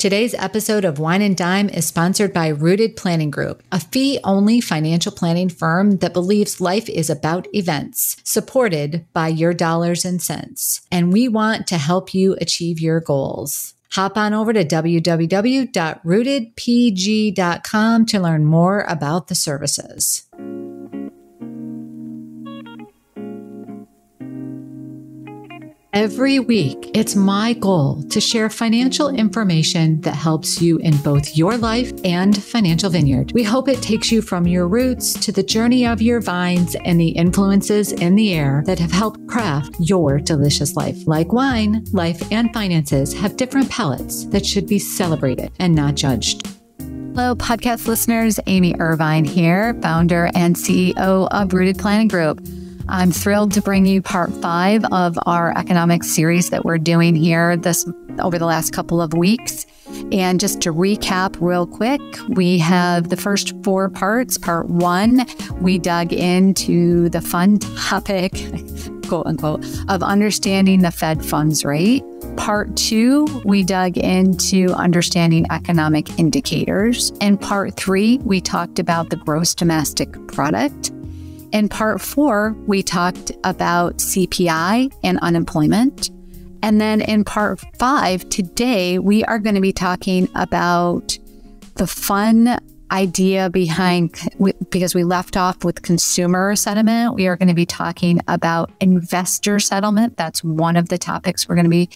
Today's episode of Wine and Dime is sponsored by Rooted Planning Group, a fee-only financial planning firm that believes life is about events, supported by your dollars and cents. And we want to help you achieve your goals. Hop on over to www.rootedpg.com to learn more about the services. Every week, it's my goal to share financial information that helps you in both your life and Financial Vineyard. We hope it takes you from your roots to the journey of your vines and the influences in the air that have helped craft your delicious life. Like wine, life and finances have different palates that should be celebrated and not judged. Hello, podcast listeners. Amy Irvine here, founder and CEO of Rooted Planning Group. I'm thrilled to bring you part 5 of our economic series that we're doing here over the last couple of weeks. And just to recap real quick, we have the first 4 parts. Part 1, we dug into the fun topic, quote unquote, of understanding the Fed funds rate. Part 2, we dug into understanding economic indicators. And part 3, we talked about the gross domestic product. In part 4, we talked about CPI and unemployment. And then in part 5, today, we are going to be talking about the fun idea behind, because we left off with consumer sentiment, we are going to be talking about investor settlement. That's one of the topics we're going to be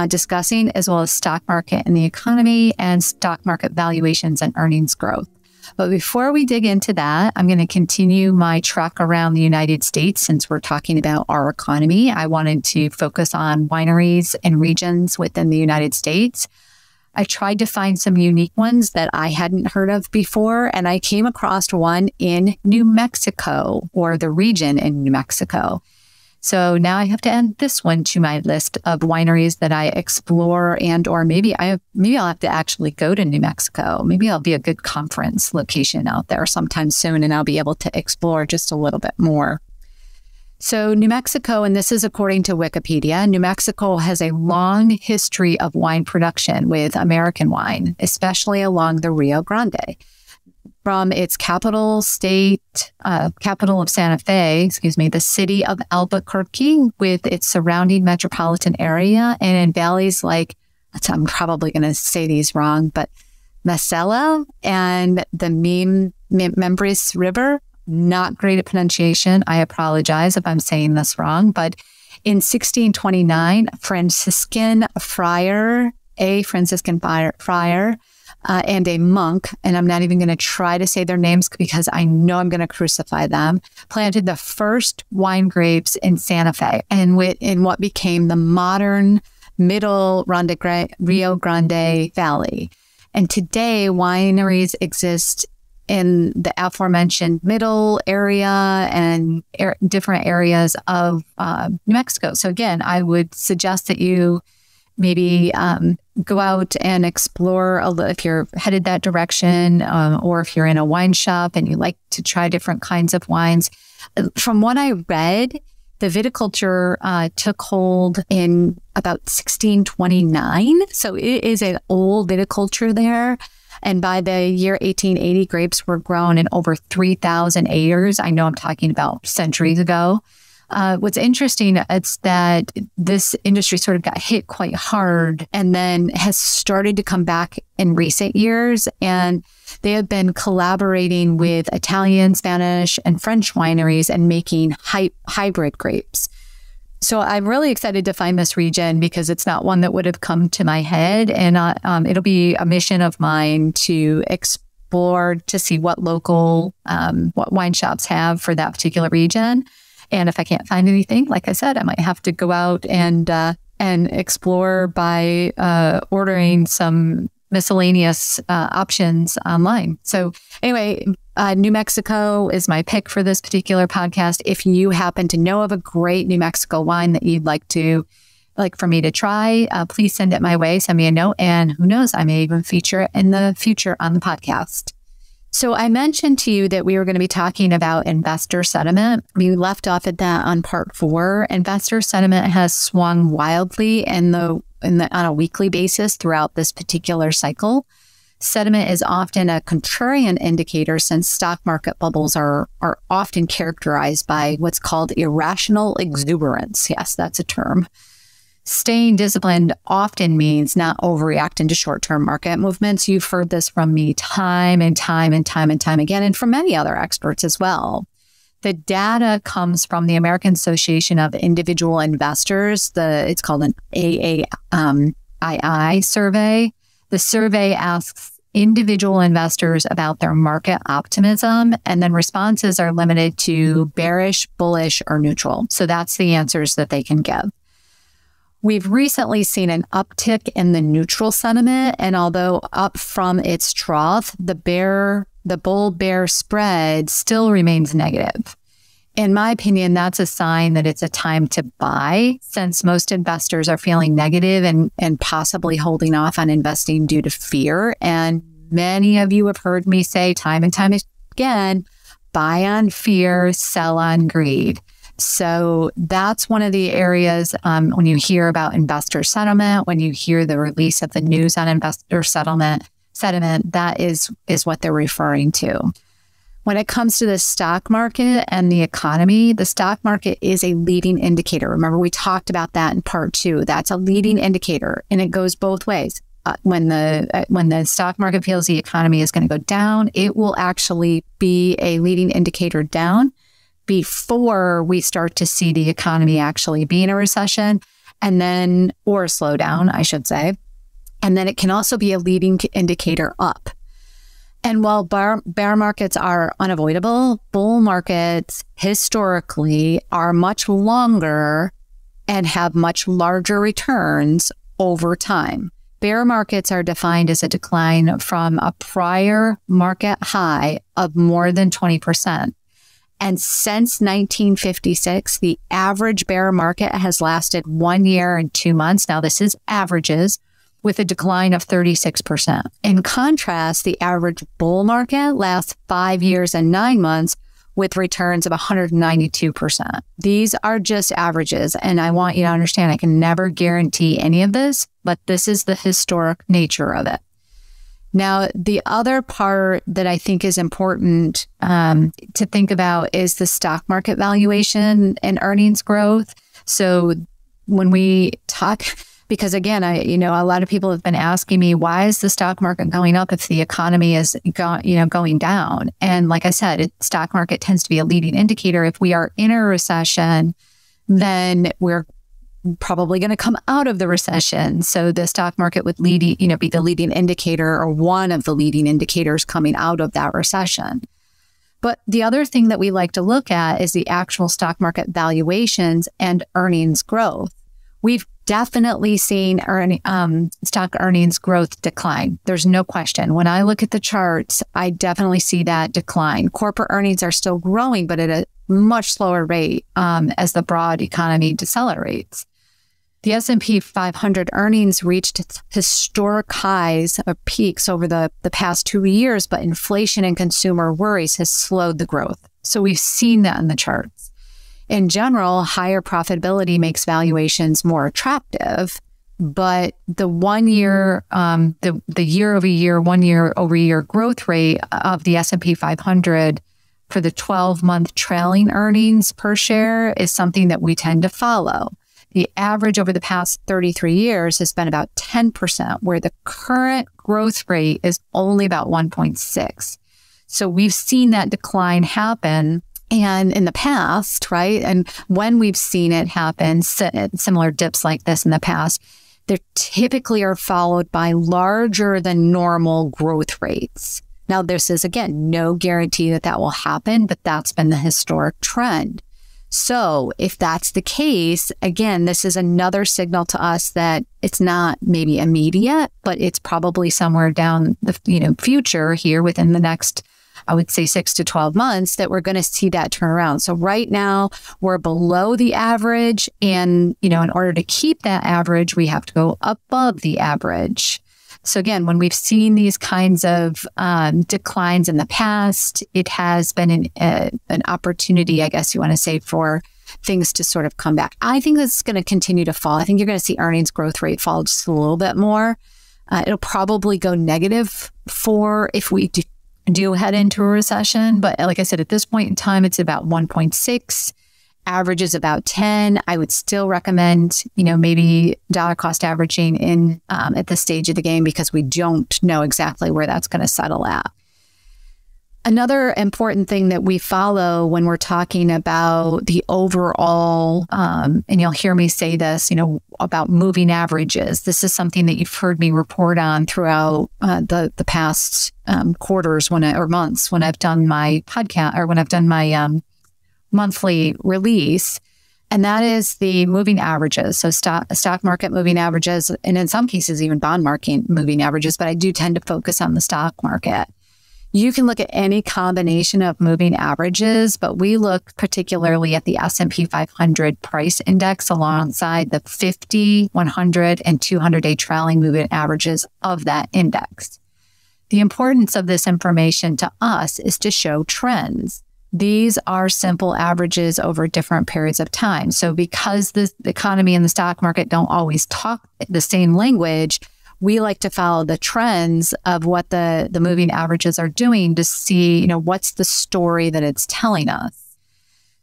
discussing, as well as stock market and the economy and stock market valuations and earnings growth. But before we dig into that, I'm going to continue my trek around the United States since we're talking about our economy. I wanted to focus on wineries and regions within the United States. I tried to find some unique ones that I hadn't heard of before, and I came across one in New Mexico, or the region in New Mexico. So now I have to add this one to my list of wineries that I explore, or maybe I'll have to actually go to New Mexico. Maybe I'll be a good conference location out there sometime soon, and I'll be able to explore just a little bit more. So New Mexico, and this is according to Wikipedia, New Mexico has a long history of wine production with American wine, especially along the Rio Grande. From its capital of Santa Fe, the city of Albuquerque with its surrounding metropolitan area, and in valleys like, I'm probably going to say these wrong, but Mesilla and the Membres River. Not great at pronunciation. I apologize if I'm saying this wrong, but in 1629, a Franciscan friar, and a monk, and I'm not even going to try to say their names because I know I'm going to crucify them, planted the first wine grapes in Santa Fe and in what became the modern middle Rio Grande Valley. And today, wineries exist in the aforementioned middle area and different areas of New Mexico. So again, I would suggest that you maybe go out and explore if you're headed that direction, or if you're in a wine shop and you like to try different kinds of wines. From what I read, the viticulture took hold in about 1629. So it is an old viticulture there. And by the year 1880, grapes were grown in over 3,000 acres. I know I'm talking about centuries ago. What's interesting is that this industry sort of got hit quite hard and then has started to come back in recent years. And they have been collaborating with Italian, Spanish, and French wineries and making hybrid grapes. So I'm really excited to find this region because it's not one that would have come to my head. And it'll be a mission of mine to explore to see what local what wine shops have for that particular region. And if I can't find anything, like I said, I might have to go out and explore by ordering some miscellaneous options online. So anyway, New Mexico is my pick for this particular podcast. If you happen to know of a great New Mexico wine that you'd like for me to try, please send it my way. Send me a note, and who knows, I may even feature it in the future on the podcast. So I mentioned to you that we were going to be talking about investor sentiment. We left off at that on part 4. Investor sentiment has swung wildly in the on a weekly basis throughout this particular cycle. Sentiment is often a contrarian indicator since stock market bubbles are often characterized by what's called irrational exuberance. Yes, that's a term. Staying disciplined often means not overreacting to short-term market movements. You've heard this from me time and time again, and from many other experts as well. The data comes from the American Association of Individual Investors. It's called an AAII survey. The survey asks individual investors about their market optimism, and then responses are limited to bearish, bullish, or neutral. So that's the answers that they can give. We've recently seen an uptick in the neutral sentiment, and although up from its trough, the bull-bear spread still remains negative. In my opinion, that's a sign that it's a time to buy, since most investors are feeling negative and possibly holding off on investing due to fear. And many of you have heard me say time and time again, buy on fear, sell on greed. So that's one of the areas when you hear about investor sentiment, when you hear the release of the news on investor sentiment, that is what they're referring to. When it comes to the stock market and the economy, the stock market is a leading indicator. Remember, we talked about that in part 2. That's a leading indicator, and it goes both ways. When the stock market feels the economy is going to go down, it will actually be a leading indicator down before we start to see the economy actually be in a recession, or a slowdown, I should say. And then it can also be a leading indicator up. And while bear markets are unavoidable, bull markets historically are much longer and have much larger returns over time. Bear markets are defined as a decline from a prior market high of more than 20%. And since 1956, the average bear market has lasted 1 year and 2 months. Now, this is averages, with a decline of 36%. In contrast, the average bull market lasts 5 years and 9 months with returns of 192%. These are just averages. And I want you to understand, I can never guarantee any of this, but this is the historic nature of it. Now, the other part that I think is important to think about is the stock market valuation and earnings growth. So when we talk, because again, a lot of people have been asking me, why is the stock market going up if the economy is going down? And like I said, stock market tends to be a leading indicator. If we are in a recession, then we're probably going to come out of the recession. So the stock market would be the leading indicator, or one of the leading indicators coming out of that recession. But the other thing that we like to look at is the actual stock market valuations and earnings growth. We've definitely seen stock earnings growth decline. There's no question. When I look at the charts, I definitely see that decline. Corporate earnings are still growing, but at a much slower rate as the broad economy decelerates. The S&P 500 earnings reached historic highs or peaks over the past 2 years, but inflation and consumer worries has slowed the growth. So we've seen that in the charts. In general, higher profitability makes valuations more attractive, but the 1 year, the year-over-year, 1 year-over-year growth rate of the S&P 500 for the 12-month trailing earnings per share is something that we tend to follow. The average over the past 33 years has been about 10%, where the current growth rate is only about 1.6. So we've seen that decline happen. And in the past, right, and when we've seen it happen, similar dips like this in the past, they typically are followed by larger than normal growth rates. Now, this is, again, no guarantee that will happen, but that's been the historic trend. So if that's the case, again, this is another signal to us that it's not maybe immediate, but it's probably somewhere down the future here within the next, I would say 6 to 12 months, that we're going to see that turn around. So right now we're below the average, and in order to keep that average, we have to go above the average. So again, when we've seen these kinds of declines in the past, it has been an opportunity, I guess you want to say, for things to sort of come back. I think that's going to continue to fall. I think you're going to see earnings growth rate fall just a little bit more. It'll probably go negative if we do head into a recession. But like I said, at this point in time, it's about 1.6. Average is about 10. I would still recommend, maybe dollar cost averaging in at this stage of the game, because we don't know exactly where that's going to settle at. Another important thing that we follow when we're talking about the overall, and you'll hear me say this, about moving averages. This is something that you've heard me report on throughout the past quarters or months when I've done my podcast, or when I've done my monthly release. And that is the moving averages. So stock market moving averages, and in some cases, even bond market moving averages, but I do tend to focus on the stock market. You can look at any combination of moving averages, but we look particularly at the S&P 500 price index alongside the 50, 100, and 200-day trailing moving averages of that index. The importance of this information to us is to show trends. These are simple averages over different periods of time. So because the economy and the stock market don't always talk the same language, we like to follow the trends of what the moving averages are doing to see, what's the story that it's telling us.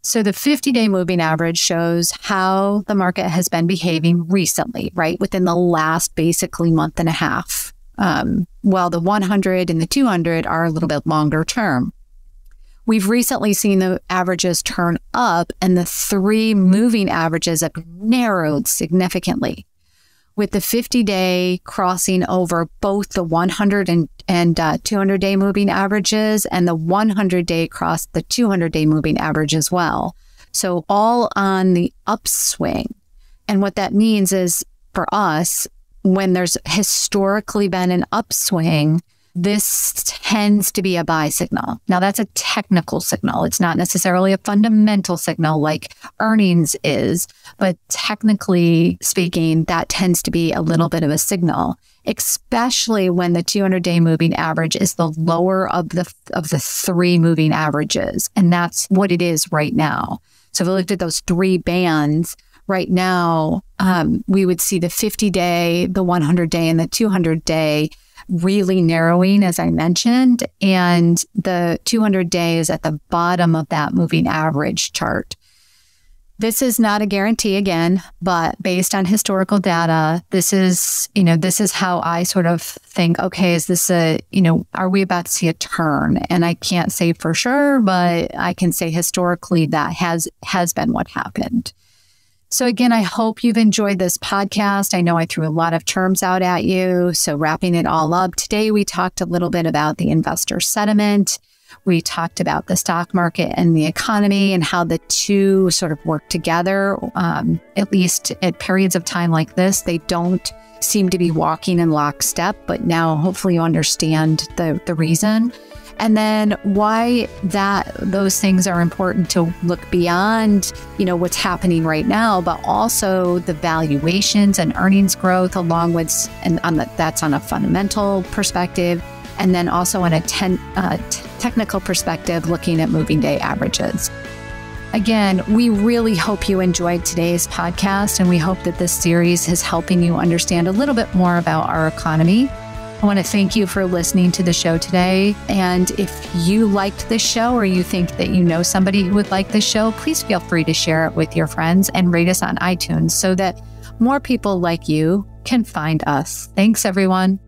So the 50-day moving average shows how the market has been behaving recently, right? Within the last basically month and a half. While the 100 and the 200 are a little bit longer term. We've recently seen the averages turn up, and the three moving averages have narrowed significantly, with the 50-day crossing over both the 100 and 200-day moving averages, and the 100-day crossed the 200-day moving average as well. So all on the upswing. And what that means is, for us, when there's historically been an upswing, this tends to be a buy signal. Now, that's a technical signal. It's not necessarily a fundamental signal like earnings is, but technically speaking, that tends to be a little bit of a signal, especially when the 200-day moving average is the lower of the three moving averages. And that's what it is right now. So if we looked at those three bands, right now, we would see the 50-day, the 100-day, and the 200-day really narrowing, as I mentioned, and the 200-day is at the bottom of that moving average chart. This is not a guarantee again, but based on historical data, this is how I sort of think, okay, is this are we about to see a turn? And I can't say for sure, but I can say historically that has been what happened. So again, I hope you've enjoyed this podcast. I know I threw a lot of terms out at you. So wrapping it all up, today we talked a little bit about the investor sentiment. We talked about the stock market and the economy and how the two sort of work together, at least at periods of time like this. They don't seem to be walking in lockstep, but now hopefully you understand the reason. And then why those things are important to look beyond, what's happening right now, but also the valuations and earnings growth along with, that's on a fundamental perspective. And then also on a technical perspective, looking at moving day averages. Again, we really hope you enjoyed today's podcast, and we hope that this series is helping you understand a little bit more about our economy. I want to thank you for listening to the show today. And if you liked this show, or you think that somebody who would like this show, please feel free to share it with your friends and rate us on iTunes so that more people like you can find us. Thanks, everyone.